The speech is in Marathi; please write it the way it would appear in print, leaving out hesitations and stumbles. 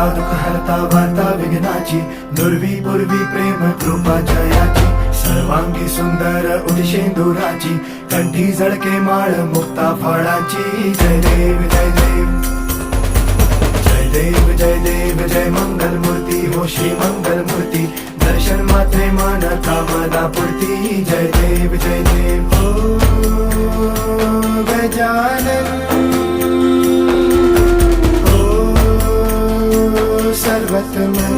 हरता दुःख हरता वार्ता विघ्नाची, दुर्वी पूर्वी प्रेम कृपा जयाची, सर्वांगी सुंदर उदिशेंदुराची, कंठी झळके माळ मुक्ता फळाची. जय देव जय देव जय देव जय देव जय मंगल मूर्ती हो श्री मंगल मूर्ती, दर्शन मात्रे मन कामना पूर्ती. जय देव जय देव हो गजानन हो सर्वतमन.